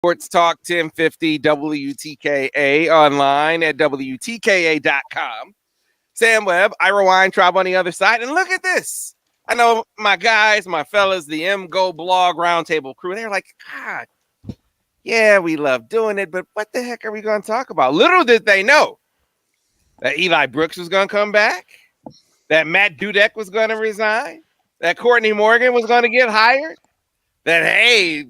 Sports Talk 1050 WTKA online at WTKA.com. Sam Webb, Ira Weintraub on the other side. And look at this. I know my guys, my fellas, the MGoBlog Roundtable crew, they're like, God, yeah, we love doing it, but what the heck are we going to talk about? Little did they know that Eli Brooks was going to come back, that Matt Dudek was going to resign, that Courtney Morgan was going to get hired, that, hey,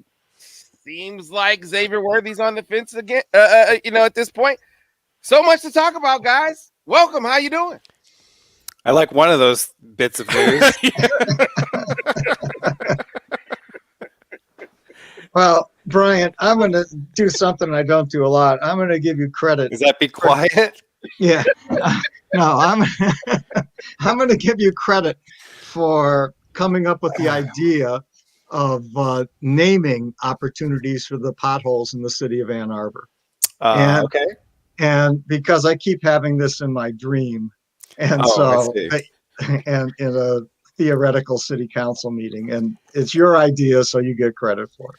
seems like Xavier Worthy's on the fence again, at this point. So much to talk about, guys. Welcome. How you doing? I like one of those bits of news. Well, Brian, I'm going to do something I don't do a lot. I'm going to give you credit. Does that be quiet? Yeah. No, I'm going to give you credit for coming up with the idea of naming opportunities for the potholes in the city of Ann Arbor. Okay. And because I keep having this in my dream, and and in a theoretical city council meeting, and it's your idea, so you get credit for it.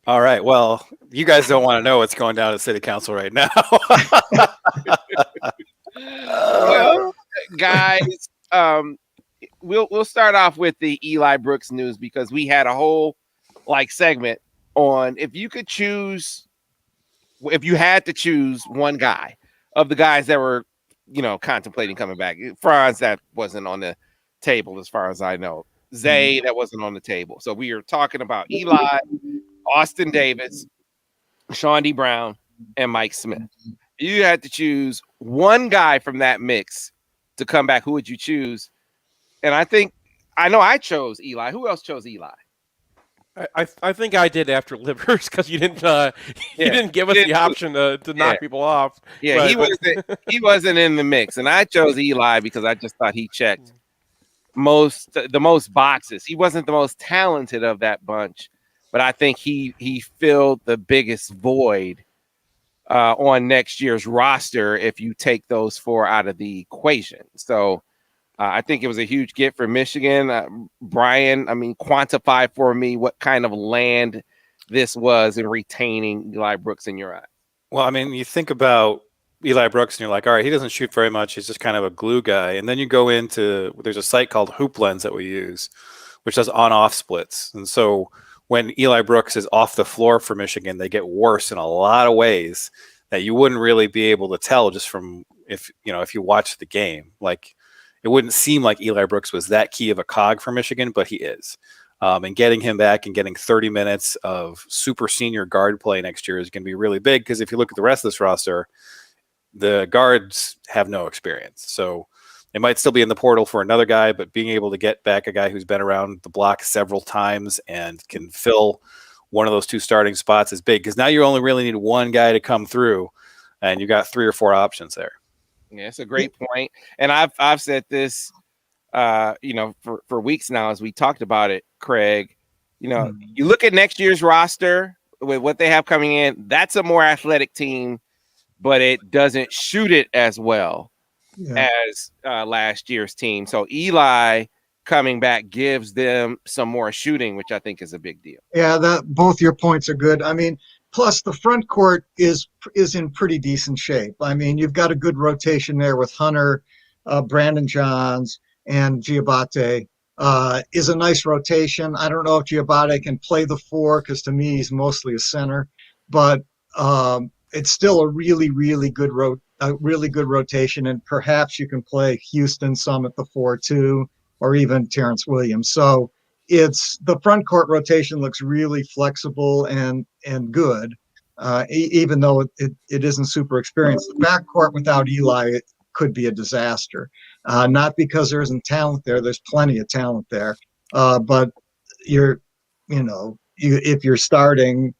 All right. Well, you guys don't want to know what's going down at city council right now. Well, guys, we'll start off with the Eli Brooks news because we had a whole segment on if you had to choose one guy of the guys that were, contemplating coming back. Franz, that wasn't on the table as far as I know. Zay, that wasn't on the table. So we are talking about Eli, Austin Davis, Sean D. Brown, and Mike Smith. You had to choose one guy from that mix to come back. Who would you choose? And I know I chose Eli. Who else chose Eli? I think I did after Livers because you didn't give us the option to knock people off. Yeah, he wasn't in the mix, and I chose Eli because I just thought he checked the most boxes. He wasn't the most talented of that bunch, but I think he filled the biggest void on next year's roster if you take those four out of the equation. So I think it was a huge get for Michigan. Brian, quantify for me what kind of land this was in retaining Eli Brooks in your eyes. Well, you think about Eli Brooks and you're like, all right, he doesn't shoot very much. He's just kind of a glue guy. And then you go there's a site called Hoop Lens that we use, which does on-off splits. And so when Eli Brooks is off the floor for Michigan, they get worse in a lot of ways that you wouldn't really be able to tell just from if you watch the game. It wouldn't seem like Eli Brooks was that key of a cog for Michigan, but he is. And getting him back and getting 30 minutes of super senior guard play next year is going to be really big because if you look at the rest of this roster, the guards have no experience. So they might still be in the portal for another guy, but being able to get back a guy who's been around the block several times and can fill one of those two starting spots is big because now you only really need one guy to come through and you got 3 or 4 options there. Yeah, it's a great point. And I've said this, for weeks now as we talked about it, Craig. You look at next year's roster with what they have coming in, that's a more athletic team, but it doesn't shoot it as well as last year's team. So Eli coming back gives them some more shooting, which I think is a big deal. Yeah, both your points are good. Plus, the front court is in pretty decent shape. You've got a good rotation there with Hunter, Brandon Johns, and Giabate. Is a nice rotation. I don't know if Giabate can play the 4 because to me he's mostly a center, but it's still a really, really good rotation. And perhaps you can play Houston some at the 4 too, or even Terrence Williams. So it's the front court rotation looks really flexible and good, even though it isn't super experienced. The back court without Eli could be a disaster, not because there isn't talent there. There's plenty of talent there, but if you're starting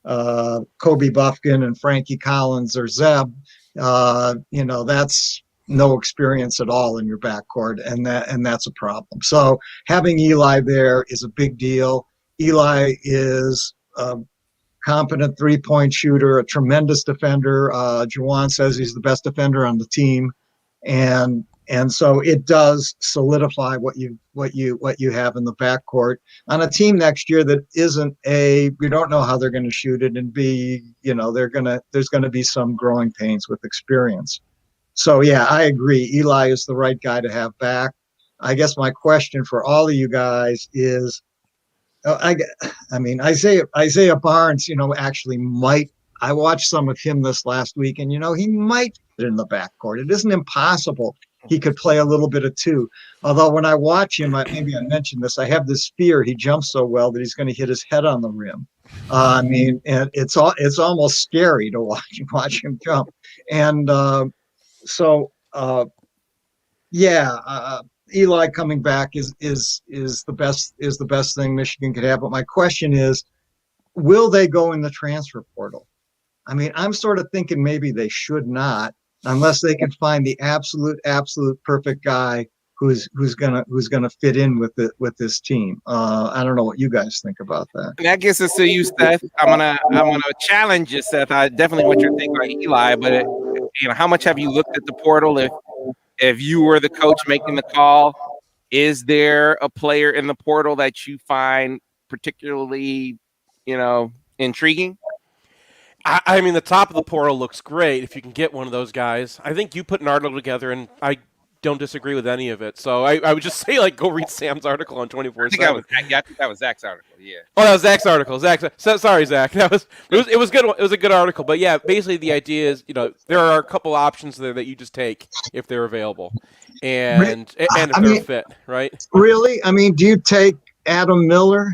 Kobe Buffkin and Frankie Collins or Zeb, that's no experience at all in your backcourt, and that's a problem. So having Eli there is a big deal. Eli is a competent 3-point shooter, a tremendous defender. Juwan says he's the best defender on the team, and And so it does solidify what you have in the backcourt on a team next year that isn't we don't know how they're going to shoot it, and B, there's going to be some growing pains with experience. So yeah, I agree. Eli is the right guy to have back. I guess my question for all of you guys is, I mean, Isaiah Barnes, actually might. I watched some of him this last week, and he might fit in the backcourt. It isn't impossible. He could play a little bit of two. Although when I watch him, maybe I mentioned this, I have this fear he jumps so well that he's going to hit his head on the rim. I mean, and it's almost scary to watch him jump. And Eli coming back is the best thing Michigan could have. But my question is, will they go in the transfer portal? I mean, I'm sort of thinking maybe they should not, unless they can find the absolute perfect guy who's gonna fit in with this team. I don't know what you guys think about that. And that gets us to you, Seth. I'm gonna challenge you, Seth. I definitely want your take on Eli, but how much have you looked at the portal? If you were the coach making the call, is there a player in the portal that you find particularly, intriguing? I mean, the top of the portal looks great if you can get one of those guys. I think you put an article together, and I don't disagree with any of it. So I would just say, go read Sam's article on 24/7. I think that was Zach's article. Yeah. Oh, that was Zach's article. Sorry, Zach. It was good. It was a good article. But yeah, basically the idea is, there are a couple options there that you just take if they're available, and if they're a fit, right? Really? I mean, do you take Adam Miller?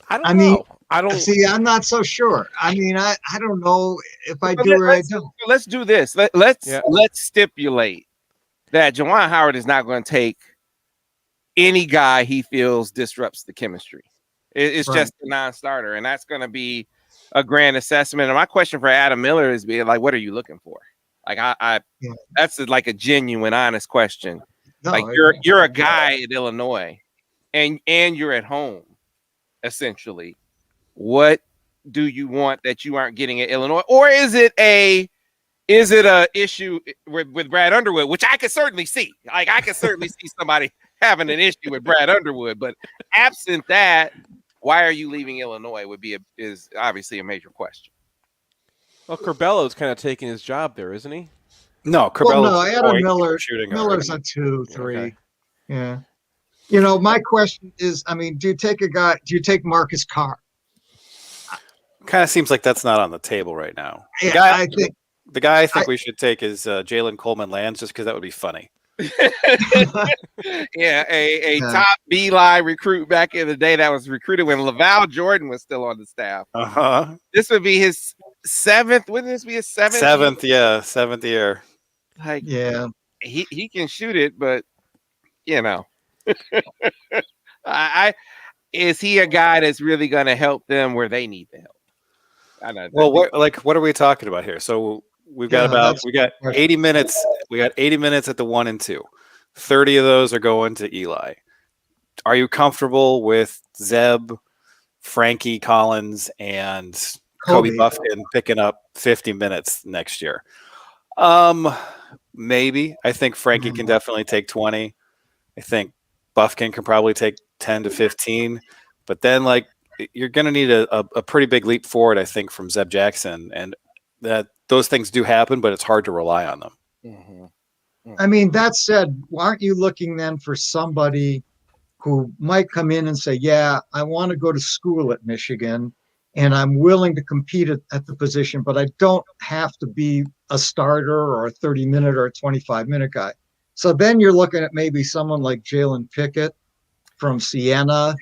I don't know. I don't see. I'm not so sure. I mean, I don't know if I do or I don't. Let's do this. Let's stipulate that Juwan Howard is not going to take any guy he feels disrupts the chemistry. It's right. Just a non-starter, and that's going to be a grand assessment. And my question for Adam Miller is, what are you looking for? That's a genuine, honest question. No, you're a guy at Illinois, and you're at home, essentially. What do you want that you aren't getting at Illinois, or is it a issue with Brad Underwood, which I could certainly see. I could certainly see somebody having an issue with Brad Underwood, but absent that, why are you leaving Illinois is obviously a major question. Well, Curbello's kind of taking his job there, isn't he? No, Adam Miller's a 2-3. Okay. Yeah. My question is, I mean, do you take Marcus Carr? Kind of seems like that's not on the table right now. The guy I think we should take is Jalen Coleman-Lands, just because that would be funny. Yeah, a top B-line recruit back in the day that was recruited when LaVall Jordan was still on the staff. Uh-huh. This would be his seventh. Wouldn't this be his seventh? Seventh year. He can shoot it, but is he a guy that's really going to help them where they need the help? Well, what are we talking about here? So we got 80 minutes. We got 80 minutes at the 1 and 2. 30 of those are going to Eli. Are you comfortable with Zeb, Frankie Collins, and Kobe Buffkin picking up 50 minutes next year? Maybe. I think Frankie can definitely take 20. I think Buffkin can probably take 10 to 15. But then, you're going to need a pretty big leap forward, I think, from Zeb Jackson, and that those things do happen, but it's hard to rely on them. Mm-hmm. Mm-hmm. I mean, that said, aren't you looking then for somebody who might come in and say, yeah, I want to go to school at Michigan and I'm willing to compete at the position, but I don't have to be a starter or a 30-minute or a 25-minute guy. So then you're looking at maybe someone like Jalen Pickett from Siena.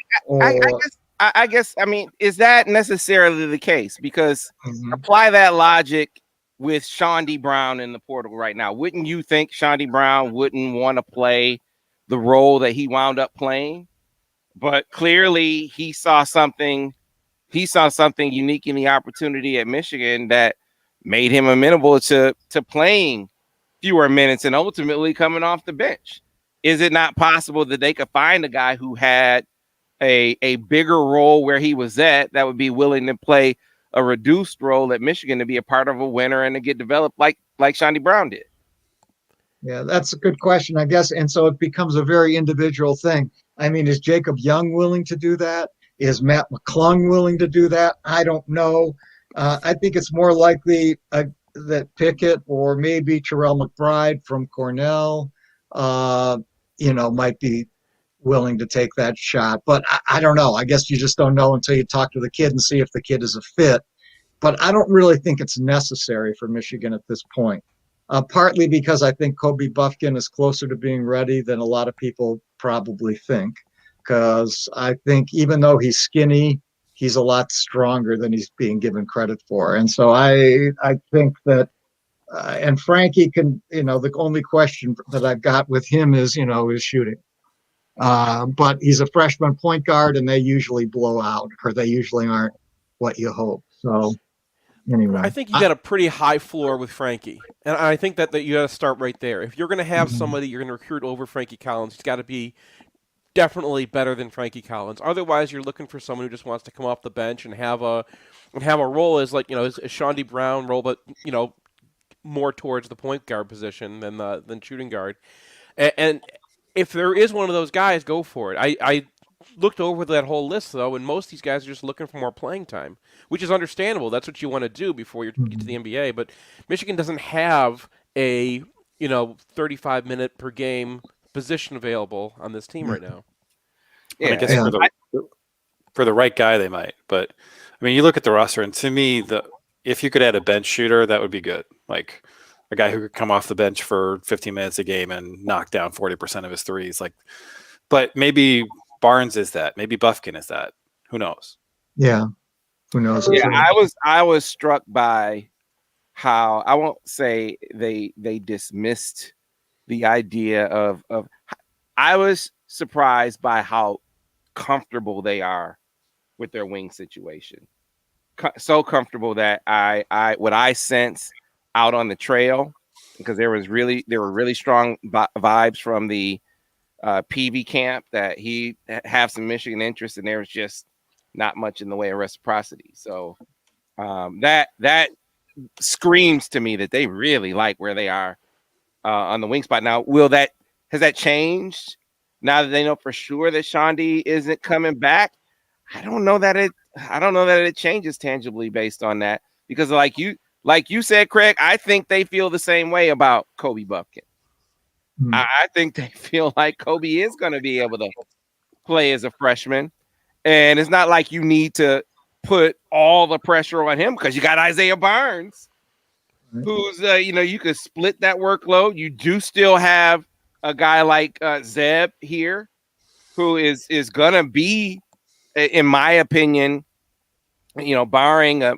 I guess, is that necessarily the case? Because apply that logic with Sean D. Brown in the portal right now. Wouldn't you think Sean D. Brown wouldn't want to play the role that he wound up playing? But clearly he saw something unique in the opportunity at Michigan that made him amenable to playing fewer minutes and ultimately coming off the bench. Is it not possible that they could find a guy who had a bigger role where he was at that would be willing to play a reduced role at Michigan to be a part of a winner and to get developed like Shawnee Brown did? Yeah, that's a good question, I guess. And so it becomes a very individual thing. I mean, is Jacob Young willing to do that? Is Matt McClung willing to do that? I don't know. I think it's more likely that Pickett or maybe Terrell McBride from Cornell, might be willing to take that shot. But I don't know. I guess you just don't know until you talk to the kid and see if the kid is a fit. But I don't really think it's necessary for Michigan at this point. Partly because I think Kobe Buffkin is closer to being ready than a lot of people probably think. Because I think even though he's skinny, he's a lot stronger than he's being given credit for. And so I think that, and Frankie can, the only question that I've got with him is, is shooting. But he's a freshman point guard, and they usually blow out, or they usually aren't what you hope. So anyway, I think you got a pretty high floor with Frankie, and I think that you got to start right there. If you're going to have somebody you're going to recruit over Frankie Collins, he's got to be definitely better than Frankie Collins. Otherwise, you're looking for someone who just wants to come off the bench and have a role as like as Shawnee Brown role, but more towards the point guard position than shooting guard. And if there is one of those guys, go for it. I looked over that whole list though, and most of these guys are just looking for more playing time, which is understandable. That's what you want to do before you get to the NBA. But Michigan doesn't have a 35-minute per game position available on this team right now. Yeah, I guess for the right guy they might, but I mean, you look at the roster, and to me, if you could add a bench shooter, that would be good. Like a guy who could come off the bench for 15 minutes a game and knock down 40% of his threes. But maybe Barnes is that. Maybe Buffkin is that. Who knows? Yeah, who knows? Yeah, I was struck by how, I won't say they dismissed the idea of I was surprised by how comfortable they are with their wing situation. So comfortable that what I sense out on the trail, because there were really strong vibes from the PV camp that he have some Michigan interest, and there was just not much in the way of reciprocity. So that screams to me that they really like where they are on the wing spot. Now, has that changed now that they know for sure that Shondi isn't coming back? I don't know that it changes tangibly based on that, because like you said, Craig, I think they feel the same way about Kobe Buffkin. I think they feel like Kobe is going to be able to play as a freshman, and it's not like you need to put all the pressure on him because you got Isaiah Barnes, who's you could split that workload. You do still have a guy like Zeb here, who is gonna be, in my opinion, barring a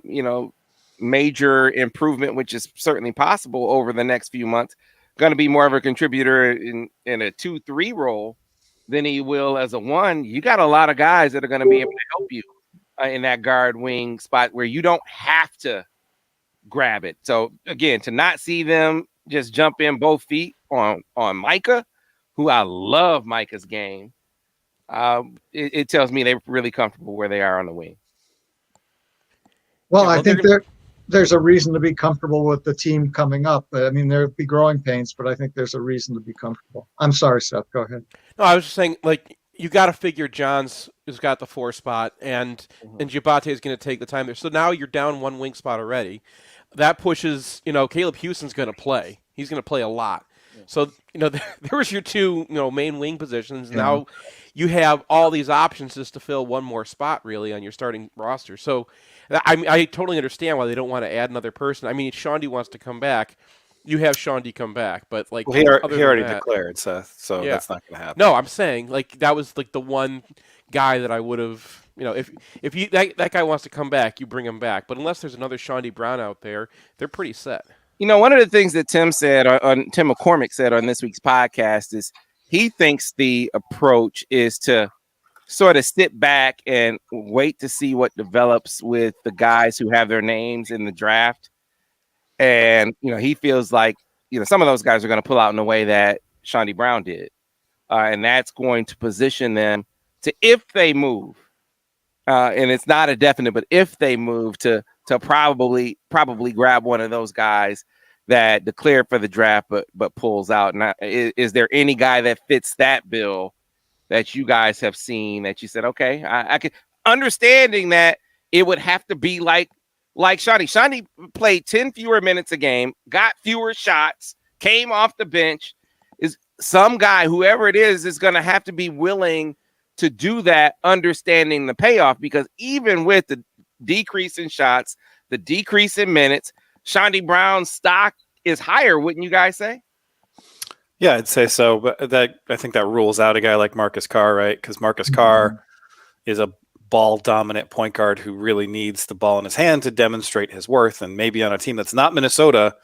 major improvement, which is certainly possible over the next few months, going to be more of a contributor in a 2-3 role than he will as a 1. You got a lot of guys that are going to be able to help you in that guard wing spot where you don't have to grab it. So again, to not see them just jump in both feet on Micah, who I love Micah's game, it tells me they're really comfortable where they are on the wing. Well, I think there's a reason to be comfortable with the team coming up. I mean, there'll be growing pains, but I think there's a reason to be comfortable. I'm sorry, Seth. Go ahead. No, I was just saying, you got to figure Johns has got the 4 spot, and Diabate is going to take the time there. So now you're down 1 wing spot already. That pushes, Caleb Houston's going to play. He's going to play a lot. Yeah. So, there was your 2, main wing positions. Yeah. Now you have all these options just to fill 1 more spot, really, on your starting roster. So I totally understand why they don't want to add another person. I mean, if Shondi wants to come back, you have Shondi come back, but he already declared, Seth, so yeah. That's not going to happen. No, I'm saying that was the one guy that I would have, if that guy wants to come back, you bring him back. But unless there's another Shondi Brown out there, they're pretty set. One of the things that Tim McCormick said on this week's podcast is he thinks the approach is to sort of sit back and wait to see what develops with the guys who have their names in the draft. And, he feels like, some of those guys are going to pull out in a way that Shondi Brown did. And that's going to position them to, if they move, and it's not a definite, but if they move to probably grab one of those guys that declared for the draft but pulls out. Now, is there any guy that fits that bill that you guys have seen that you said, okay, I could, understanding that it would have to be like Shawnee. Shawnee played 10 fewer minutes a game, got fewer shots, came off the bench. Is some guy, whoever it is going to have to be willing to do that, understanding the payoff, because even with the decrease in shots, the decrease in minutes, Shawnee Brown's stock is higher, wouldn't you guys say? Yeah, I'd say so. But I think that rules out a guy like Marcus Carr, right? Because Marcus Carr is a ball dominant point guard who really needs the ball in his hand to demonstrate his worth. And maybe on a team that's not Minnesota,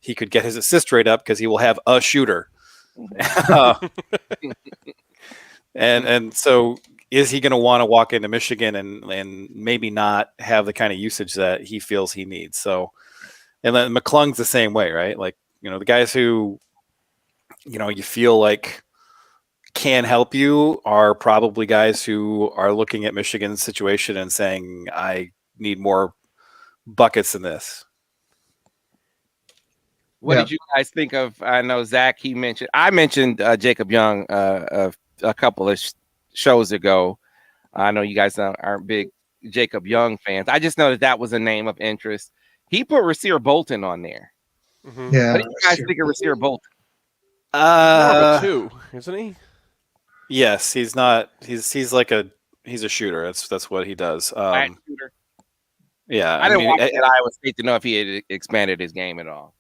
he could get his assist rate up because he will have a shooter. And so is he going to want to walk into Michigan and maybe not have the kind of usage that he feels he needs? So, and then McClung's the same way, right? Like, the guys who, you feel like can help you are probably guys who are looking at Michigan's situation and saying, I need more buckets than this. What did you guys think of? I know Zach, I mentioned Jacob Young a couple of shows ago. I know you guys aren't big Jacob Young fans. I just know that was a name of interest. He put Rasir Bolton on there. Mm-hmm. Yeah. What do you guys think of Rasir Bolton? More of a 2, isn't he? Yes, he's not. He's a shooter. That's what he does. Shooter. Yeah, I didn't watch at Iowa State to know if he had expanded his game at all.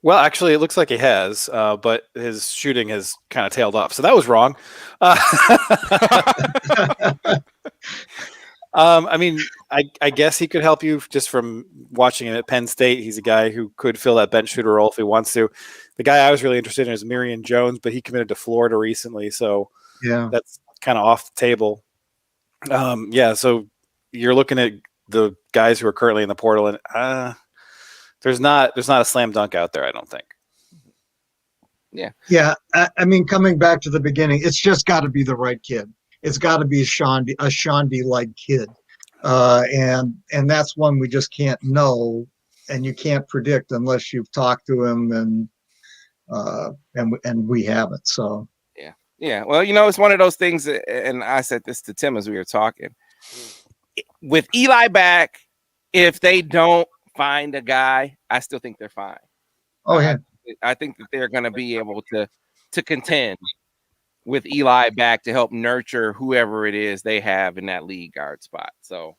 Well, actually, it looks like he has, but his shooting has kind of tailed off. So that was wrong. I mean, I guess he could help you just from watching him at Penn State. He's a guy who could fill that bench shooter role if he wants to. The guy I was really interested in is Marion Jones, but he committed to Florida recently, so yeah, that's kind of off the table. So you're looking at the guys who are currently in the portal, and there's not a slam dunk out there, I don't think. Yeah. I mean, coming back to the beginning, it's just got to be the right kid. It's got to be a Shondy-like kid, and that's one we just can't know, and you can't predict unless you've talked to him, and we haven't. So yeah. Well, it's one of those things, and I said this to Tim as we were talking. With Eli back, if they don't find a guy, I still think they're fine. Oh yeah, I think that they're going to be able to contend with Eli back to help nurture whoever it is they have in that lead guard spot. So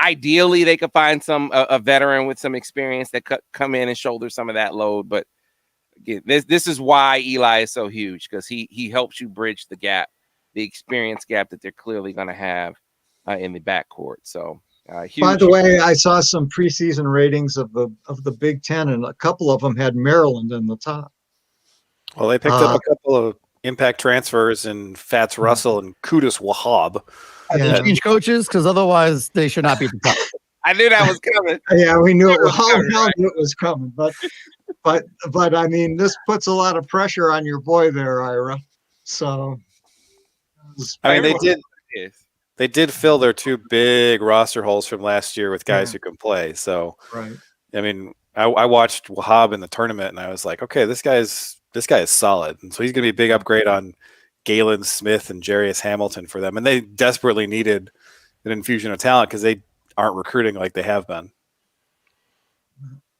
ideally, they could find a veteran with some experience that could come in and shoulder some of that load. But again, this is why Eli is so huge, because he helps you bridge the gap, the experience gap that they're clearly going to have in the backcourt. So. Huge. By the way, I saw some preseason ratings of the Big Ten, and a couple of them had Maryland in the top. Well, they picked up a couple of impact transfers in Fats Russell and Qudus Wahab. They change coaches, because otherwise they should not be the top. I knew that was coming. Yeah, we knew it. It was coming, but I mean, this puts a lot of pressure on your boy there, Ira. So, I mean, they did fill their 2 big roster holes from last year with guys who can play. So, right. I mean, I watched Wahab in the tournament, and I was like, okay, this guy is solid, and so he's going to be a big upgrade on Galen Smith and Jarius Hamilton for them. And they desperately needed an infusion of talent because they aren't recruiting like they have been.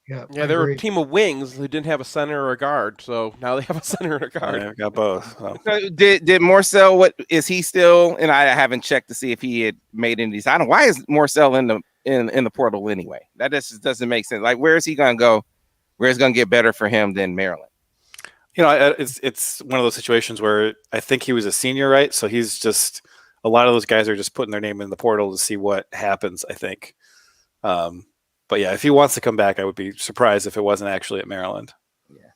Yeah, they were a team of wings who didn't have a center or a guard, so now they have a center and a guard. They've got both. So. Did Morcell? What is he still? And I haven't checked to see if he had made any design. Why is Morcell in the portal anyway? That just doesn't make sense. Like, where is he going to go? Where is it going to get better for him than Maryland? It's one of those situations where I think he was a senior, right? So he's just a lot of those guys are just putting their name in the portal to see what happens, I think. But yeah, if he wants to come back, I would be surprised if it wasn't actually at Maryland. Yeah,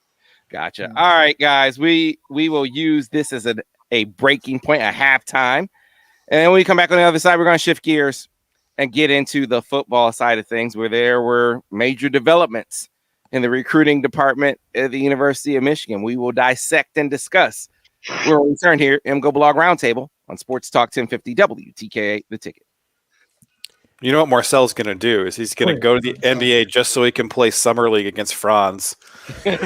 gotcha. All right, guys, we will use this as a breaking point, a halftime, and when we come back on the other side, we're going to shift gears and get into the football side of things, where there were major developments in the recruiting department at the University of Michigan. We will dissect and discuss. We'll return here, MGoBlog Roundtable on Sports Talk 1050 WTKA, The Ticket. You know what Marcel's going to do is he's going to go to the NBA just so he can play summer league against Franz and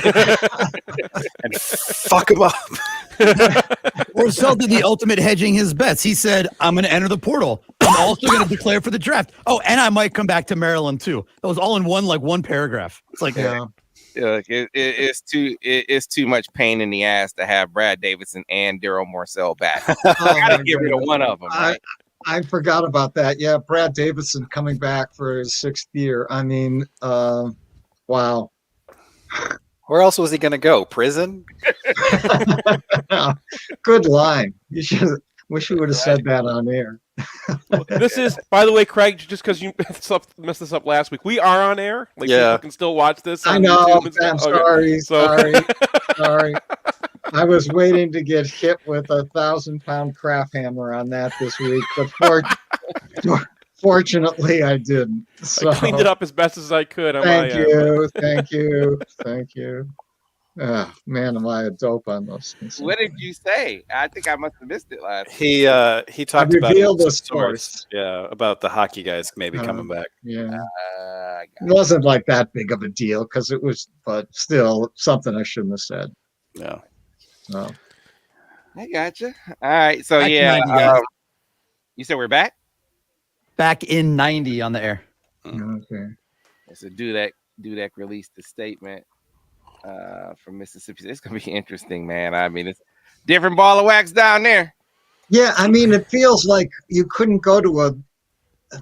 fuck him up. Marcel did the ultimate hedging his bets. He said, I'm going to enter the portal. I'm also going to declare for the draft. Oh, and I might come back to Maryland too. That was all in one paragraph. It's like, it's too much pain in the ass to have Brad Davidson and Daryl Marcel back. Gotta get rid of one of them, right? I forgot about that. Yeah, Brad Davidson coming back for his 6th year. I mean, wow. Where else was he going to go? Prison? Good line. You should. Wish you would have said that on air. This is, by the way, Craig, just because you messed this up last week, we are on air. Like, people can still watch this on I know. YouTube. I'm sorry. I was waiting to get hit with a 1,000-pound craft hammer on that this week, but fortunately, I didn't. So, I cleaned it up as best as I could. Thank you. Oh, man, am I a dope on those things. What did you say? I think I must have missed it last. He talked about the source. Yeah, about the hockey guys maybe coming back. Yeah, it wasn't like that big of a deal because it was, but still something I shouldn't have said. Yeah. No. I gotcha. All right, so Back yeah, 90, guys. you said we're back. Back in 90 on the air. Okay. So Dudek released the statement from Mississippi. It's gonna be interesting, man. I mean, it's different ball of wax down there. Yeah, I mean, it feels like you couldn't go to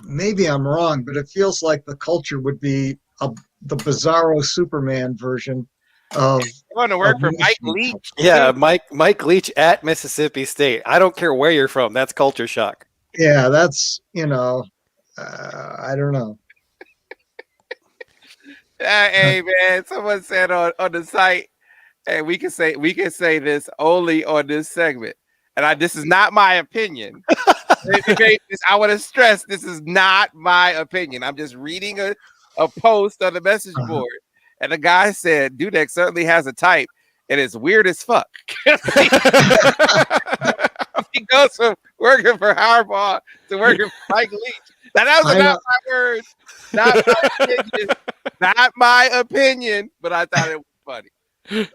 maybe I'm wrong, but it feels like the culture would be the Bizarro Superman version of. You want to work for Mike Leach? Yeah, Mike Leach at Mississippi State. I don't care where you're from. That's culture shock. Yeah, that's I don't know. Hey man, someone said on the site, hey, we can say this only on this segment, and this is not my opinion. I want to stress this is not my opinion. I'm just reading a post on the message board, and the guy said Dudek certainly has a type, and it's weird as fuck. He goes from working for Harbaugh to working for Mike Leach. Now, that was not my words, not my opinion, but I thought it was funny. I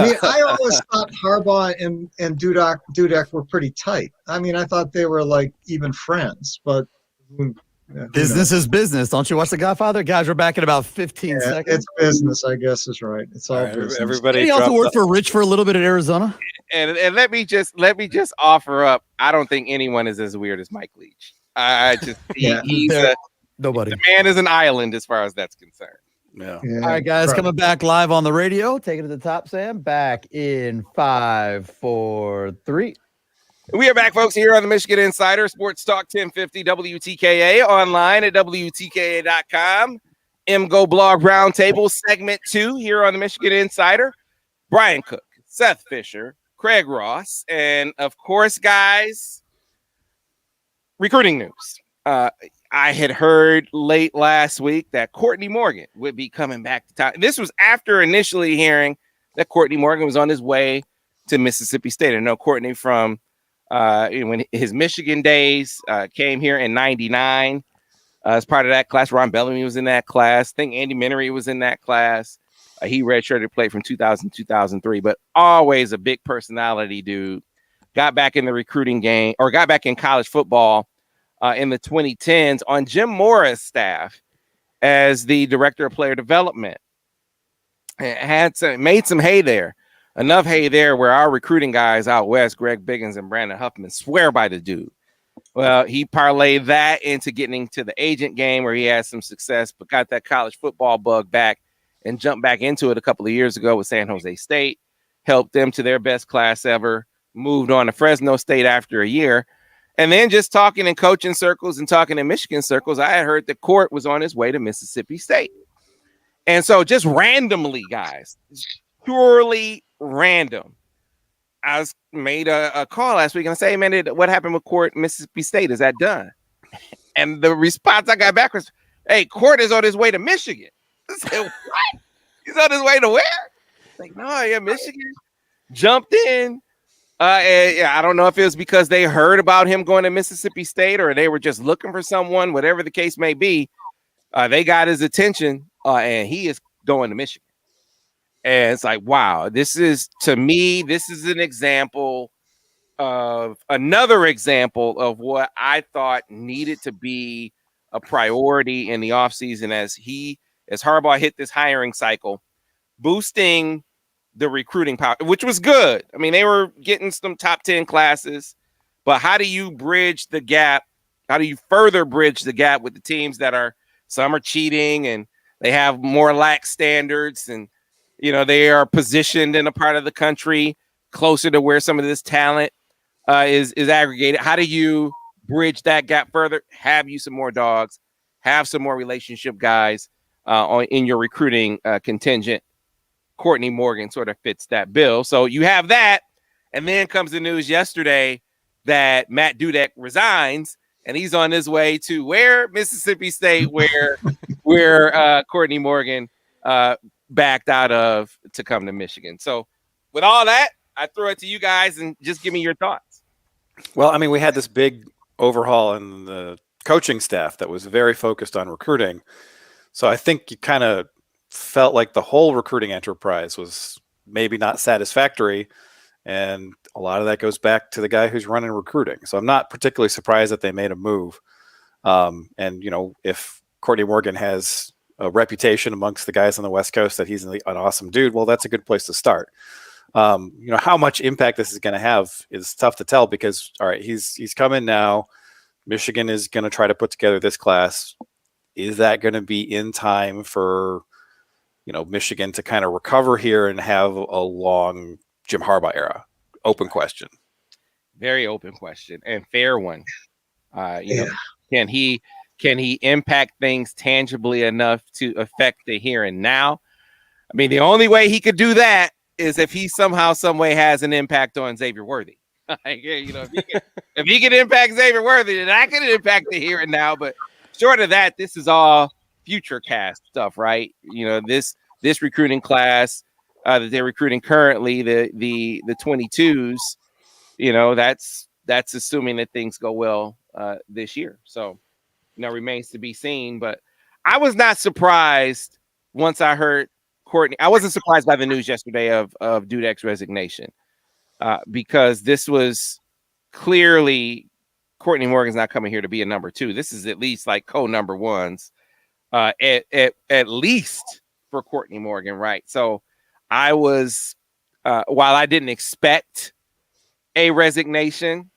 mean, I always thought Harbaugh and Dudek were pretty tight. I mean, I thought they were like even friends, but business is business. Don't you watch The Godfather? Guys, we're back in about 15 seconds. It's business, I guess is right. It's all business. Everybody. He also worked for Rich for a little bit at Arizona. And let me just offer up. I don't think anyone is as weird as Mike Leach. He's nobody. The man is an island as far as that's concerned. Yeah. All right, guys, coming back live on the radio. Take it to the top, Sam. Back in 5, 4, 3. We are back, folks, here on the Michigan Insider Sports Talk 1050 WTKA, online at WTKA.com. MGoBlog Roundtable segment 2 here on the Michigan Insider. Brian Cook, Seth Fisher, Craig Ross, and of course, guys, recruiting news. I had heard late last week that Courtney Morgan would be coming back to town. This was after initially hearing that Courtney Morgan was on his way to Mississippi State. I know Courtney from when his Michigan days came here in '99 as part of that class. Ron Bellamy was in that class. I think Andy Minery was in that class. He redshirted, played from 2000 to 2003, but always a big personality dude. Got back in the recruiting game, or got back in college football in the 2010s on Jim Morris' staff as the director of player development. Made some hay there. Enough hay there where our recruiting guys out west, Greg Biggins and Brandon Huffman, swear by the dude. Well, he parlayed that into getting into the agent game where he had some success, but got that college football bug back and jumped back into it a couple of years ago with San Jose State, helped them to their best class ever, moved on to Fresno State after a year. And then just talking in coaching circles and talking in Michigan circles, I had heard that Court was on his way to Mississippi State. And so just randomly, guys, purely random, I made a call last week and I say, hey, man, what happened with Court Mississippi State? Is that done? And the response I got back was, hey, Court is on his way to Michigan. I said, what? He's on his way to where? Like, no, yeah, Michigan. Jumped in, And, yeah, I don't know if it was because they heard about him going to Mississippi State or they were just looking for someone, whatever the case may be. They got his attention, and he is going to Michigan. And it's like, wow, to me, this is an example of another example of what I thought needed to be a priority in the offseason as Harbaugh hit this hiring cycle, boosting the recruiting power, which was good. I mean, they were getting some top 10 classes, but how do you bridge the gap? How do you further bridge the gap with the teams that some are cheating and they have more lax standards, and they are positioned in a part of the country closer to where some of this talent is aggregated? How do you bridge that gap further? Have you some more dogs, have some more relationship guys in your recruiting contingent. Courtney Morgan sort of fits that bill. So you have that, and then comes the news yesterday that Matt Dudek resigns, and he's on his way to where? Mississippi State, where Courtney Morgan backed out of to come to Michigan. So with all that, I throw it to you guys and just give me your thoughts. Well, I mean, we had this big overhaul in the coaching staff that was very focused on recruiting. So I think you kind of felt like the whole recruiting enterprise was maybe not satisfactory. And a lot of that goes back to the guy who's running recruiting. So I'm not particularly surprised that they made a move. And, if Courtney Morgan has a reputation amongst the guys on the West Coast that he's an awesome dude, well, that's a good place to start. How much impact this is going to have is tough to tell because, all right, he's coming now. Michigan is going to try to put together this class. Is that going to be in time for, Michigan to kind of recover here and have a long Jim Harbaugh era? Open question. Very open question and fair one. Can he impact things tangibly enough to affect the here and now? I mean, the only way he could do that is if he somehow, some way has an impact on Xavier Worthy. If he can impact Xavier Worthy, then that can impact the here and now. But short of that, this is all future cast stuff, right? This recruiting class that they're recruiting currently, the 22s, that's assuming that things go well this year. So, remains to be seen. But I was not surprised once I heard Courtney. I wasn't surprised by the news yesterday of Dudek's resignation because this was clearly Courtney Morgan's not coming here to be a number 2. This is at least like co-number 1s at least for Courtney Morgan, right? So I was, while I didn't expect a resignation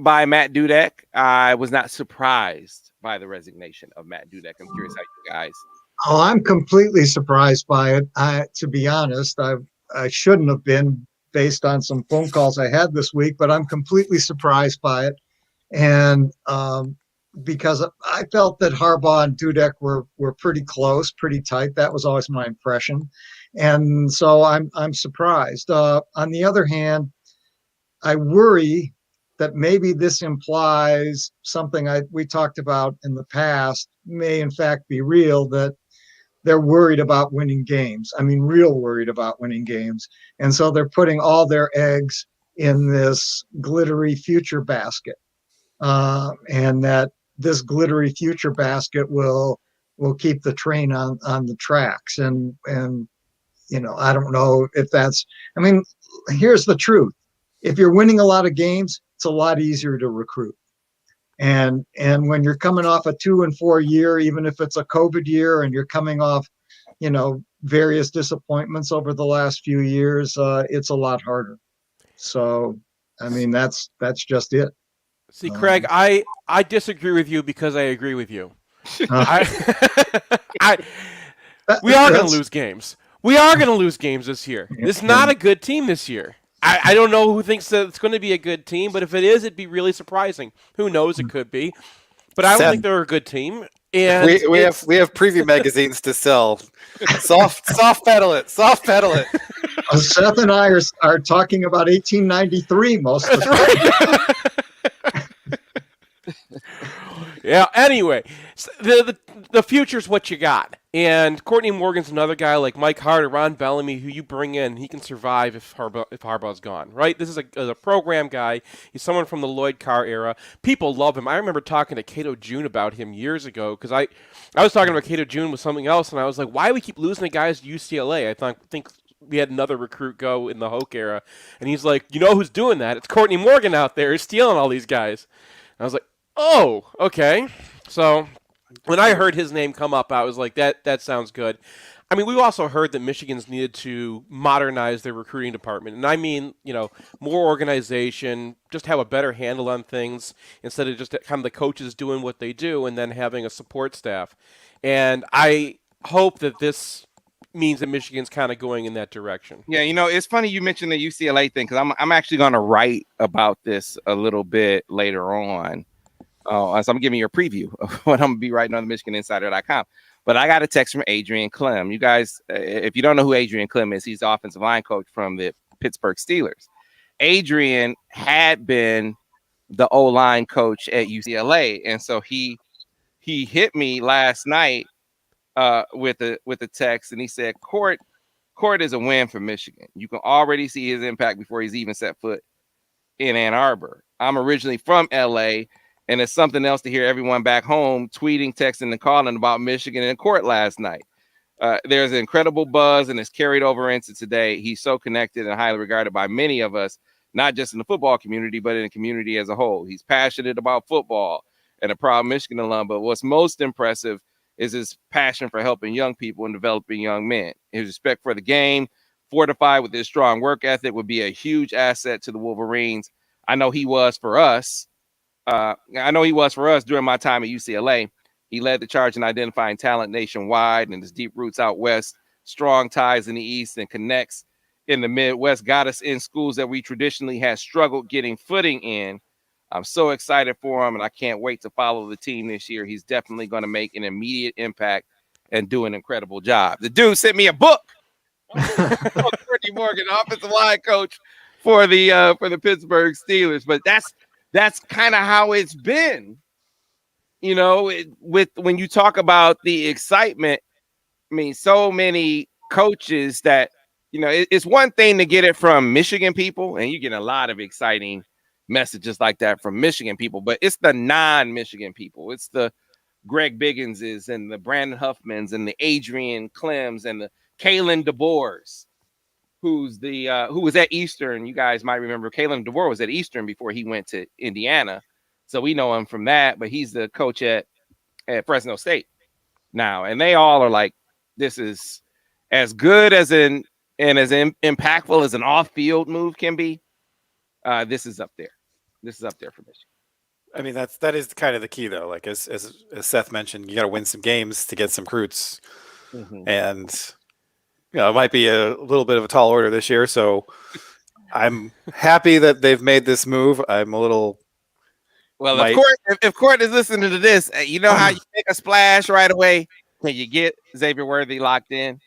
by Matt Dudek, I was not surprised by the resignation of Matt Dudek. I'm curious how you guys. Oh, I'm completely surprised by it. To be honest, I shouldn't have been based on some phone calls I had this week, but I'm completely surprised by it. And because I felt that Harbaugh and Dudek were pretty close, pretty tight. That was always my impression. And so I'm surprised. On the other hand, I worry that maybe this implies something we talked about in the past may in fact be real, that they're worried about winning games. I mean, real worried about winning games. And so they're putting all their eggs in this glittery future basket. And that this glittery future basket will keep the train on the tracks. And I don't know if that's, here's the truth. If you're winning a lot of games, it's a lot easier to recruit. And when you're coming off a 2-4 year, even if it's a COVID year and you're coming off, various disappointments over the last few years, it's a lot harder. So, that's just it. See, Craig, I disagree with you because I agree with you. We are going to lose games. We are going to lose games this year. It's not a good team this year. I don't know who thinks that it's going to be a good team, but if it is, it'd be really surprising. Who knows? It could be. But I don't think they're a good team. And we have preview magazines to sell. Soft pedal it. Seth and I are talking about 1893 most of the time. Yeah. Anyway, the future's what you got, and Courtney Morgan's another guy like Mike Hart or Ron Bellamy who you bring in, he can survive if Harbaugh's gone. Right? This is a program guy. He's someone from the Lloyd Carr era. People love him. I remember talking to Cato June about him years ago because I was talking about Cato June with something else, and I was like, why do we keep losing the guys to UCLA? I think we had another recruit go in the Hoke era, and he's like, you know who's doing that? It's Courtney Morgan out there. He's stealing all these guys. And I was like, oh, okay. So when I heard his name come up, I was like, that sounds good. I mean, we've also heard that Michigan's needed to modernize their recruiting department. And I mean, more organization, just have a better handle on things instead of just kind of the coaches doing what they do and then having a support staff. And I hope that this means that Michigan's kind of going in that direction. Yeah, it's funny you mentioned the UCLA thing because I'm actually going to write about this a little bit later on. So I'm giving you a preview of what I'm going to be writing on the MichiganInsider.com. But I got a text from Adrian Clem. You guys, if you don't know who Adrian Clem is, he's the offensive line coach from the Pittsburgh Steelers. Adrian had been the O-line coach at UCLA, and so he hit me last night with a text, and he said, Court is a win for Michigan. You can already see his impact before he's even set foot in Ann Arbor. I'm originally from LA, and it's something else to hear everyone back home tweeting, texting, and calling about Michigan and Court last night. There's an incredible buzz, and it's carried over into today. He's so connected and highly regarded by many of us, not just in the football community, but in the community as a whole. He's passionate about football and a proud Michigan alum, but what's most impressive is his passion for helping young people and developing young men. His respect for the game, fortified with his strong work ethic, would be a huge asset to the Wolverines. I know he was for us. During my time at UCLA. He led the charge in identifying talent nationwide, and his deep roots out west, strong ties in the East, and connects in the Midwest got us in schools that we traditionally had struggled getting footing in. I'm so excited for him, and I can't wait to follow the team this year. He's definitely going to make an immediate impact and do an incredible job. The dude sent me a book. Courtney Morgan, offensive line coach for the Pittsburgh Steelers. But that's kind of how it's been. When you talk about the excitement, I mean, so many coaches that, it's one thing to get it from Michigan people, and you get a lot of exciting messages like that from Michigan people, but it's the non-Michigan people. It's the Greg Bigginses and the Brandon Huffmans and the Adrian Clems and the Kalen DeBoers, who was at Eastern. You guys might remember Kalen DeBoer was at Eastern before he went to Indiana. So we know him from that, but he's the coach at Fresno State now. And they all are like, this is as good as as impactful as an off-field move can be. This is up there. This is up there for Michigan. I mean, that is kind of the key, though. Like as Seth mentioned, you got to win some games to get some recruits, and it might be a little bit of a tall order this year. So I'm happy that they've made this move. I'm a little. Well, if Court is listening to this, you know how you make a splash right away? Can you get Xavier Worthy locked in?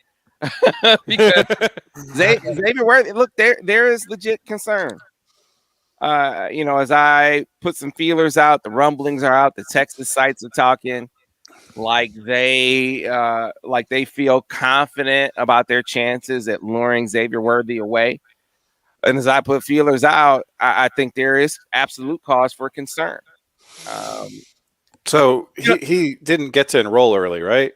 Because Xavier Worthy, look, there is legit concern. As I put some feelers out, the rumblings are out, the Texas sites are talking like they feel confident about their chances at luring Xavier Worthy away. And as I put feelers out, I think there is absolute cause for concern. So he didn't get to enroll early, right?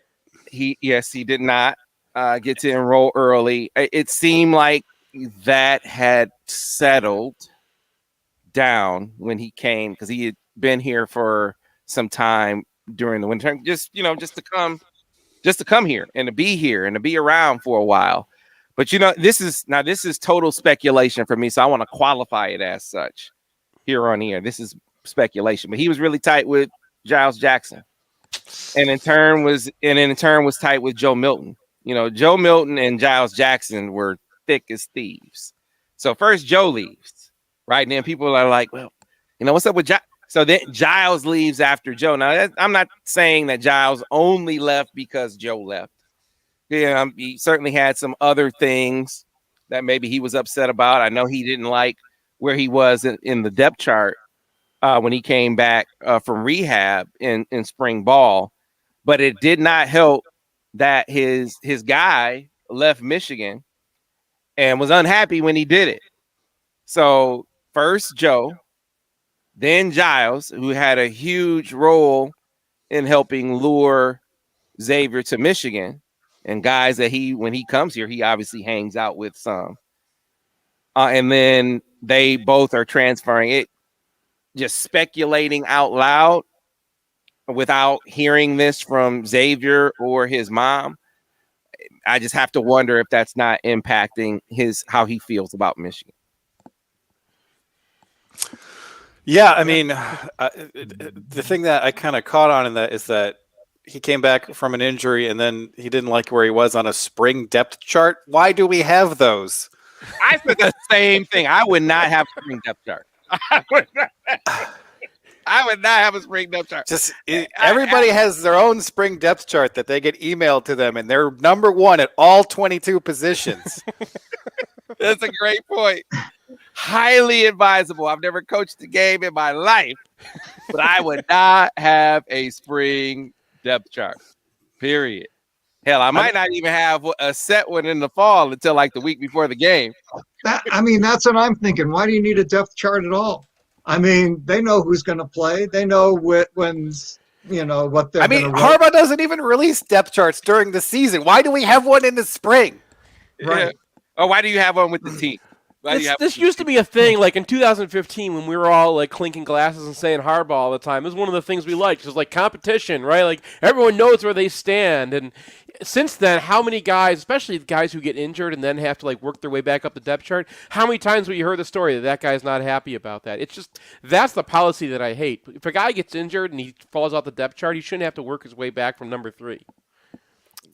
He did not get to enroll early. It seemed like that had settled down when he came because he had been here for some time during the winter, just to come here and to be here and to be around for a while. But this is total speculation for me, so I want to qualify it as such here on here. This is speculation, but he was really tight with Giles Jackson, and in turn was tight with Joe Milton. Joe Milton and Giles Jackson were thick as thieves. So first Joe leaves, right? And then people are like, well, what's up with Giles? So then Giles leaves after Joe. Now I'm not saying that Giles only left because Joe left. Yeah, he certainly had some other things that maybe he was upset about. I know he didn't like where he was in the depth chart when he came back from rehab in spring ball, but it did not help that his guy left Michigan and was unhappy when he did it. So first Joe, then Giles, who had a huge role in helping lure Xavier to Michigan, and guys that when he comes here, he obviously hangs out with some. And then they both are transferring it, just speculating out loud without hearing this from Xavier or his mom. I just have to wonder if that's not impacting how he feels about Michigan. Yeah, I mean, the thing that I kind of caught on in that is that he came back from an injury and then he didn't like where he was on a spring depth chart. Why do we have those? I said the same thing. I would not have a spring depth chart. I would not have a spring depth chart. Everybody has their own spring depth chart that they get emailed to them, and they're number one at all 22 positions. That's a great point. Highly advisable. I've never coached a game in my life, but I would not have a spring depth chart. Period. Hell, I might not even have a set one in the fall until like the week before the game. That's what I'm thinking. Why do you need a depth chart at all? I mean, they know who's going to play. They know what they're. Harbaugh doesn't even release depth charts during the season. Why do we have one in the spring? Right. Yeah. Oh, why do you have one with the team? This used to be a thing, like in 2015 when we were all like clinking glasses and saying Harbaugh all the time. It was one of the things we liked. It was like competition, right? Like everyone knows where they stand. And since then, how many guys, especially the guys who get injured and then have to like work their way back up the depth chart, how many times have you heard the story that guy's not happy about that? It's just, that's the policy that I hate. If a guy gets injured and he falls off the depth chart, he shouldn't have to work his way back from number 3.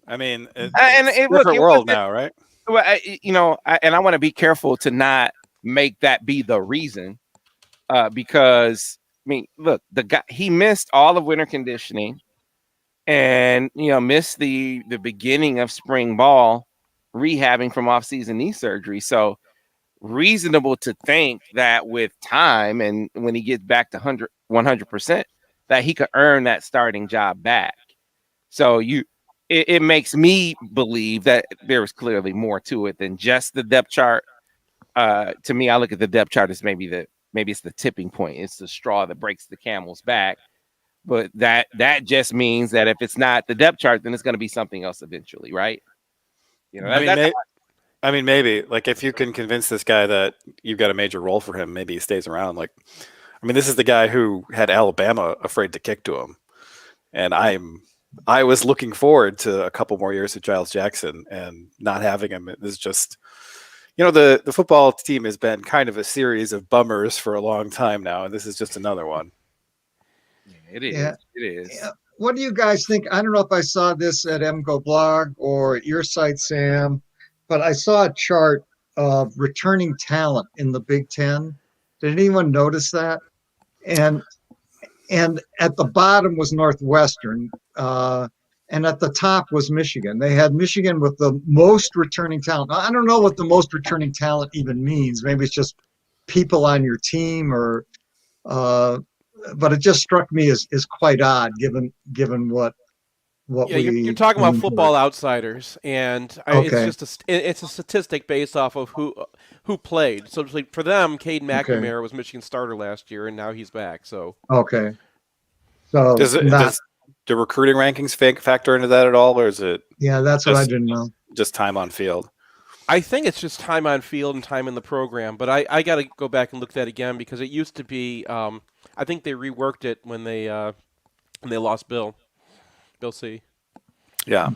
I mean, it's a different world now, right? Well, I want to be careful to not make that be the reason, because I mean, look, the guy, he missed all of winter conditioning, and missed the beginning of spring ball, rehabbing from off-season knee surgery. So reasonable to think that with time and when he gets back to 100%, that he could earn that starting job back. So it makes me believe that there was clearly more to it than just the depth chart. To me, I look at the depth chart as maybe it's the tipping point. It's the straw that breaks the camel's back. But that just means that if it's not the depth chart, then it's going to be something else eventually, right? Maybe like if you can convince this guy that you've got a major role for him, maybe he stays around. Like, I mean, this is the guy who had Alabama afraid to kick to him, and I was looking forward to a couple more years of Giles Jackson, and not having him is just, the football team has been kind of a series of bummers for a long time now, and this is just another one. Yeah, it is. Yeah. It is. Yeah. What do you guys think? I don't know if I saw this at MGoBlog or at your site, Sam, but I saw a chart of returning talent in the Big Ten. Did anyone notice that? And at the bottom was Northwestern, and at the top was Michigan. They had Michigan with the most returning talent. I don't know what the most returning talent even means. Maybe it's just people on your team, or but it just struck me as quite odd, given what you're talking about Football Outsiders, and it's just it's a statistic based off of who played. So like for them, Cade McNamara was Michigan's starter last year, and now he's back. So so does the recruiting rankings factor into that at all, or is it? Yeah, that's what I didn't know. Just time on field. I think it's just time on field and time in the program, but I got to go back and look at that again because it used to be. I think they reworked it when they lost Bill C. Yeah.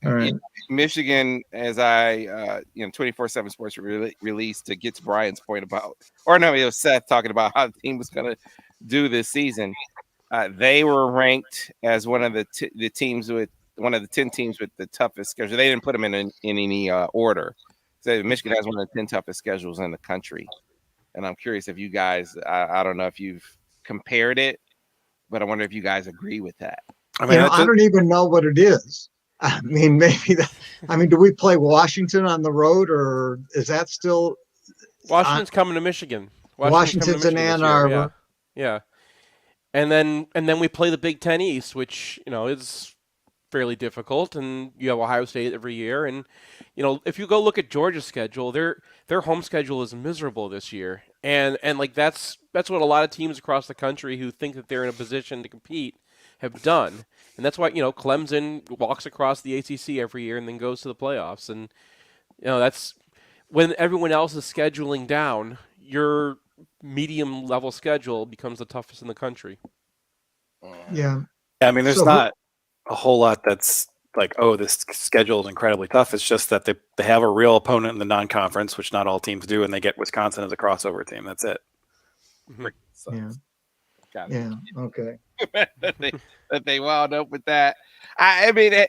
All right. Michigan, as 24/7 Sports released, to get to Brian's point about, or no, it was Seth talking about how the team was going to do this season. They were ranked as one of the teams with one of the 10 teams with the toughest schedule. They didn't put them in any order. So Michigan has one of the 10 toughest schedules in the country. And I'm curious if you guys, I don't know if you've compared it, but I wonder if you guys agree with that. I mean, I don't even know what it is. I mean, do we play Washington on the road, or is that still? Washington's coming to Michigan. Washington's in Ann Arbor. Yeah. And then we play the Big Ten East, which, is fairly difficult, and you have Ohio State every year. And, if you go look at Georgia's schedule, their home schedule is miserable this year. And like that's what a lot of teams across the country who think that they're in a position to compete have done. And that's why, Clemson walks across the ACC every year and then goes to the playoffs. And, that's when everyone else is scheduling down, your medium level schedule becomes the toughest in the country. Yeah. I mean, there's not a whole lot that's like, oh, this schedule is incredibly tough. It's just that they have a real opponent in the non-conference, which not all teams do, and they get Wisconsin as a crossover team. That's it. Yeah. Yeah. Okay. that they wound up with that. I mean,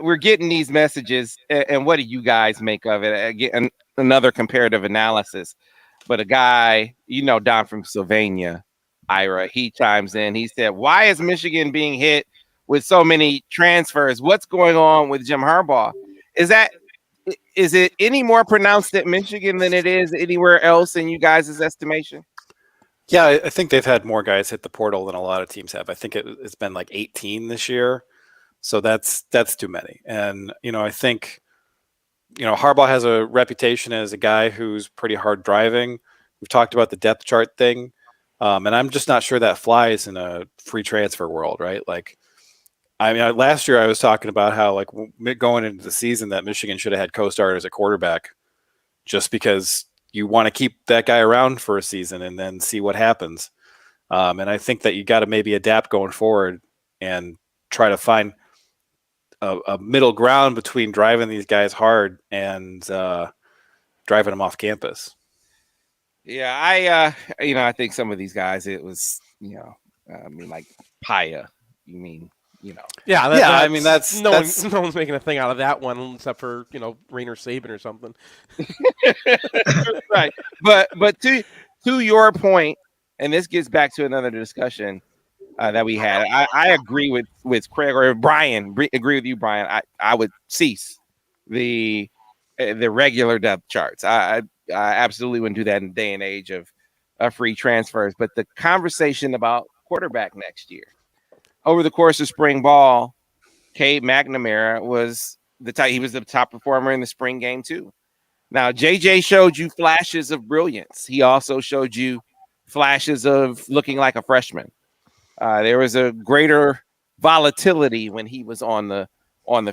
we're getting these messages, and what do you guys make of it? Again, another comparative analysis. But a guy, Don from Sylvania, Ira, he chimes in. He said, "Why is Michigan being hit with so many transfers? What's going on with Jim Harbaugh? Is it any more pronounced at Michigan than it is anywhere else in you guys' estimation?" Yeah, I think they've had more guys hit the portal than a lot of teams have. I think it's been like 18 this year. So that's too many. And, I think, Harbaugh has a reputation as a guy who's pretty hard driving. We've talked about the depth chart thing. And I'm just not sure that flies in a free transfer world, right? Like, I mean, last year I was talking about how, like, going into the season that Michigan should have had co-starters at quarterback just because you want to keep that guy around for a season and then see what happens. And I think that you got to maybe adapt going forward and try to find a middle ground between driving these guys hard and driving them off campus. Yeah, I think some of these guys, it was, like Paya. You mean, Yeah, I mean that's no one's making a thing out of that one except for Rainer Saban or something. Right. But to your point, and this gets back to another discussion that we had. I agree with Craig or Brian. Agree with you, Brian. I would cease the regular depth charts. I absolutely wouldn't do that in the day and age of free transfers. But the conversation about quarterback next year, over the course of spring ball, Cade McNamara was he was the top performer in the spring game too. Now JJ showed you flashes of brilliance. He also showed you flashes of looking like a freshman. There was a greater volatility when he was on the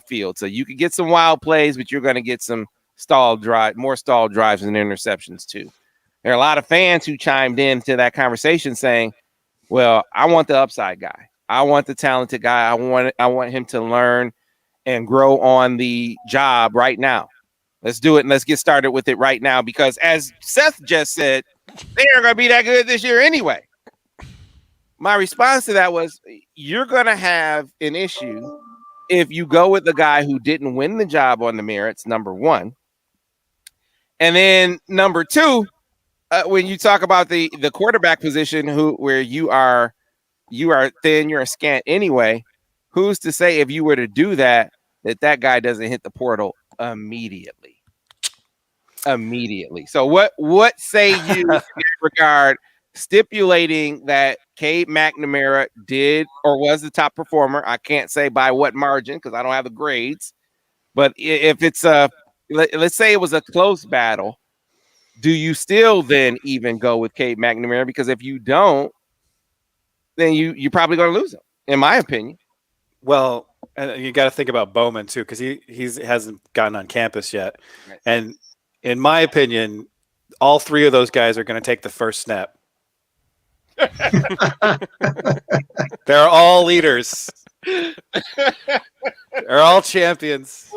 field. So you could get some wild plays, but you're going to get some more stalled drives and interceptions too. There are a lot of fans who chimed into that conversation saying, well, I want the upside guy. I want the talented guy. I want him to learn and grow on the job right now. Let's do it and let's get started with it right now, because as Seth just said, they aren't going to be that good this year anyway. My response to that was, you're going to have an issue if you go with the guy who didn't win the job on the merits, number one. And then number two, when you talk about the quarterback position, where you are thin, you're scant anyway, who's to say if you were to do that guy doesn't hit the portal immediately? So what say you in that regard, stipulating that Cade McNamara did or was the top performer? I can't say by what margin because I don't have the grades, but if it's let's say it was a close battle, do you still then even go with Cade McNamara? Because if you don't, then you're probably going to lose him, in my opinion. Well, and you got to think about Bowman too, because he hasn't gotten on campus yet. Right. And in my opinion, all three of those guys are going to take the first snap. They're all leaders. They're all champions.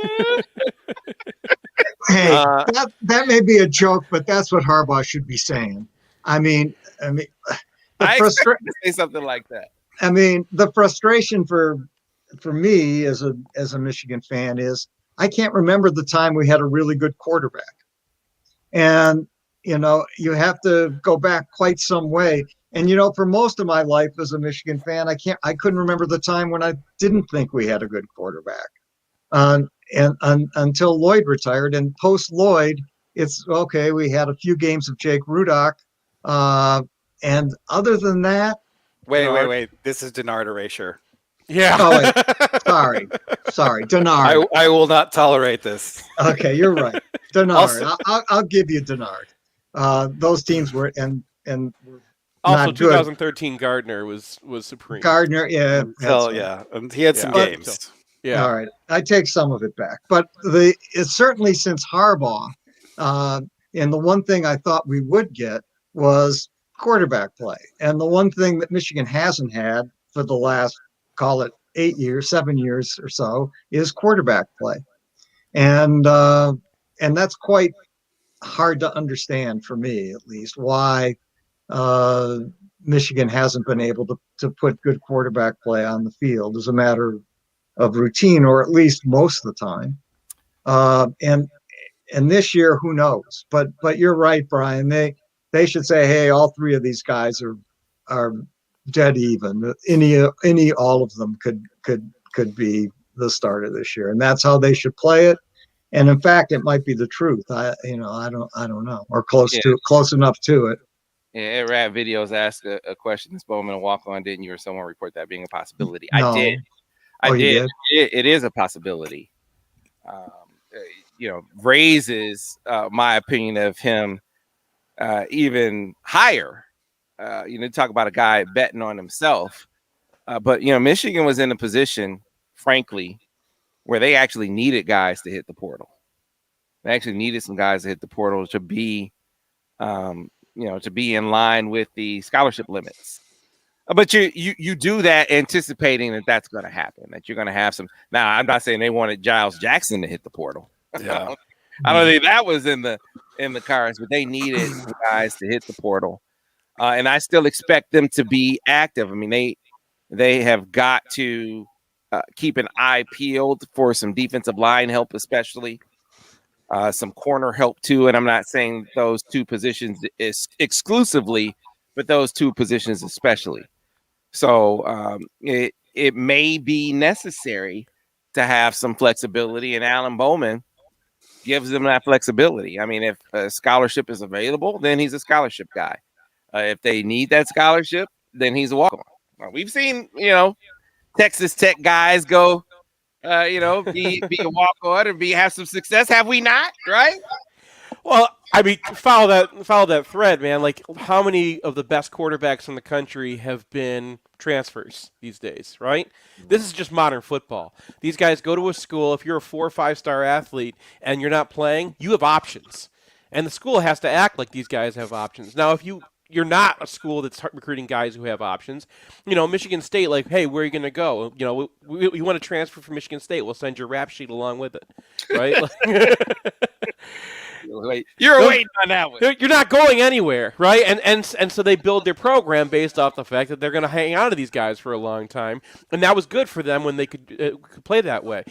Hey, that may be a joke, but that's what Harbaugh should be saying. I mean, I expect to say something like that. I mean, the frustration for me as a Michigan fan is I can't remember the time we had a really good quarterback. And, you have to go back quite some way. And, for most of my life as a Michigan fan, I couldn't remember the time when I didn't think we had a good quarterback. And until Lloyd retired, and post Lloyd, it's okay. We had a few games of Jake Rudock, And other than that, Wait. This is Denard erasure. Yeah. oh wait, sorry, Denard. I will not tolerate this. Okay, you're right, Denard. Also- I'll give you Denard. Those teams were were Also, not good. 2013 Gardner was supreme. Gardner, yeah, So that's right. yeah, he had some Yeah. games. Yeah. All right, I take some of it back, but it's certainly since Harbaugh, and the one thing I thought we would get was quarterback play, and the one thing that Michigan hasn't had for the last, call it 7 years or so, is quarterback play, and that's quite hard to understand for me, at least, why Michigan hasn't been able to put good quarterback play on the field as a matter of routine, or at least most of the time. And this year, who knows? But you're right, Brian. They should say, hey, all three of these guys are dead even. All of them could be the starter this year, and that's how they should play it. And in fact, it might be the truth. I don't know, or close enough to it. Yeah, Rap Videos asked a question this Bowman a walk-on, didn't you, or someone report that being a possibility? No. I did. Oh, you did? It is a possibility. Raises my opinion of him even higher. Talk about a guy betting on himself. But Michigan was in a position, frankly, where they actually needed guys to hit the portal. They actually needed some guys to hit the portal to be, to be in line with the scholarship limits. But you do that anticipating that that's going to happen, that you're going to have some. Now, I'm not saying they wanted Giles Jackson to hit the portal. Yeah. I don't think that was in the cards, but they needed guys to hit the portal. And I still expect them to be active. I mean, they have got to keep an eye peeled for some defensive line help, especially some corner help too. And I'm not saying those two positions is exclusively, but those two positions especially. So it may be necessary to have some flexibility, and Alan Bowman gives them that flexibility. I mean, if a scholarship is available, then he's a scholarship guy. If they need that scholarship, then he's a walk-on. We've seen, Texas Tech guys go, be a walk-on and have some success. Have we not? Right? Well, I mean, follow that thread, man. Like, how many of the best quarterbacks in the country have been transfers these days, right? This is just modern football. These guys go to a school. If you're a 4 or 5-star athlete and you're not playing, you have options. And the school has to act like these guys have options. Now, if you're not a school that's recruiting guys who have options, Michigan State, like, hey, where are you going to go? We want to transfer from Michigan State. We'll send your rap sheet along with it, right? You're waiting on that one. You're not going anywhere, right? And so they build their program based off the fact that they're going to hang on to these guys for a long time, and that was good for them when they could play that way.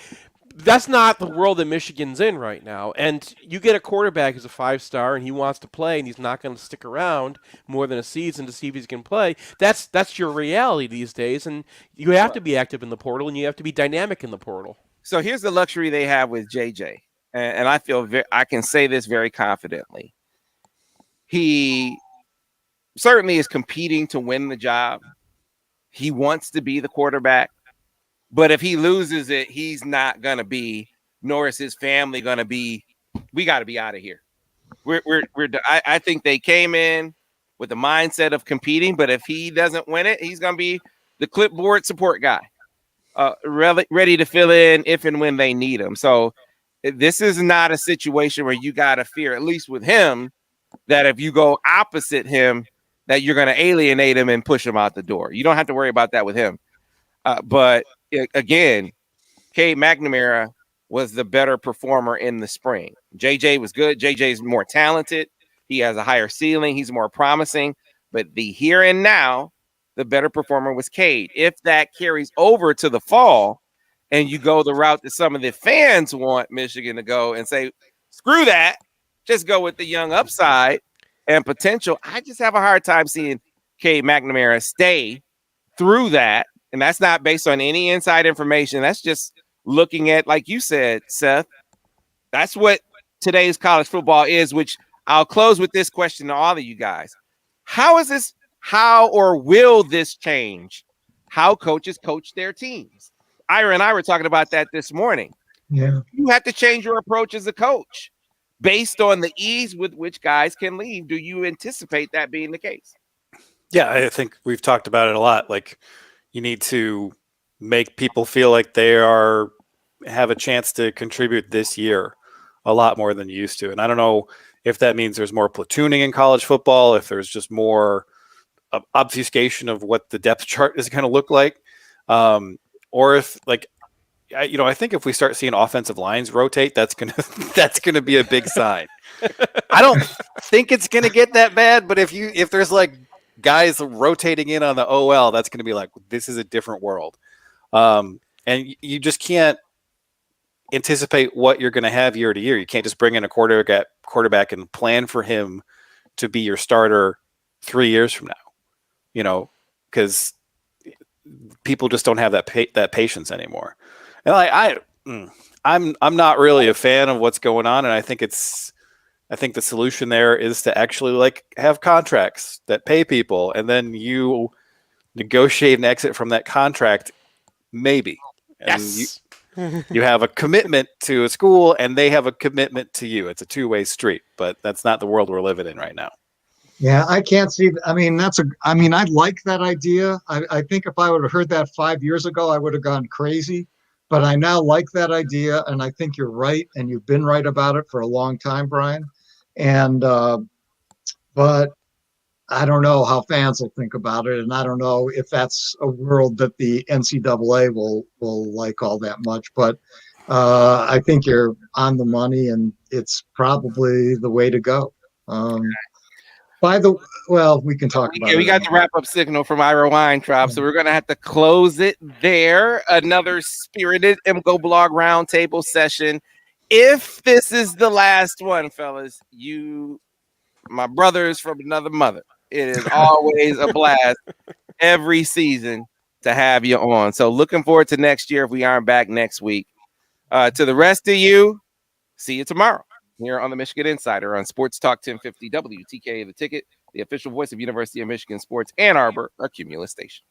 That's not the world that Michigan's in right now. And you get a quarterback who's a 5-star and he wants to play and he's not going to stick around more than a season to see if he's going to play. That's your reality these days, and you have to be active in the portal and you have to be dynamic in the portal. So here's the luxury they have with JJ. And I feel I can say this very confidently. He certainly is competing to win the job. He wants to be the quarterback. But if he loses it, he's not going to be, nor is his family going to be, we got to be out of here. I think they came in with the mindset of competing, but if he doesn't win it, he's going to be the clipboard support guy, ready to fill in if and when they need him. So this is not a situation where you got to fear, at least with him, that if you go opposite him, that you're going to alienate him and push him out the door. You don't have to worry about that with him. But again, Cade McNamara was the better performer in the spring. JJ was good. JJ's more talented. He has a higher ceiling. He's more promising. But the here and now, the better performer was Cade. If that carries over to the fall, and you go the route that some of the fans want Michigan to go and say, screw that, just go with the young upside and potential, I just have a hard time seeing Cade McNamara stay through that. And that's not based on any inside information. That's just looking at, like you said, Seth, that's what today's college football is, which I'll close with this question to all of you guys. How is this? How or will this change how coaches coach their teams? Ira and I were talking about that this morning. Yeah. You have to change your approach as a coach based on the ease with which guys can leave. Do you anticipate that being the case? Yeah, I think we've talked about it a lot. Like, you need to make people feel like they have a chance to contribute this year a lot more than you used to. And I don't know if that means there's more platooning in college football, if there's just more obfuscation of what the depth chart is going to look like, or if like I think if we start seeing offensive lines rotate, that's gonna be a big sign. I don't think it's gonna get that bad, but if there's like guys rotating in on the OL, that's gonna be like, this is a different world, and you just can't anticipate what you're gonna have year to year. You can't just bring in a quarterback and plan for him to be your starter 3 years from now, because people just don't have that patience anymore. And I'm not really a fan of what's going on, and I think the solution there is to actually like have contracts that pay people, and then you negotiate an exit from that contract, maybe. And Yes. you have a commitment to a school, and they have a commitment to you. It's a two-way street, but that's not the world we're living in right now. Yeah, I can't see. I mean, I like that idea. I think if I would have heard that 5 years ago, I would have gone crazy. But I now like that idea, and I think you're right, and you've been right about it for a long time, Brian. And but I don't know how fans will think about it, and I don't know if that's a world that the NCAA will like all that much. But I think you're on the money, and it's probably the way to go. We can talk about it. We got the wrap up signal from Ira Weintraub, so we're going to have to close it there. Another spirited MGoBlog Roundtable session. If this is the last one, fellas, my brothers from another mother, it is always a blast every season to have you on. So looking forward to next year if we aren't back next week. To the rest of you, see you tomorrow here on the Michigan Insider on Sports Talk 1050 WTKA The Ticket, the official voice of University of Michigan Sports Ann Arbor, our Cumulus station.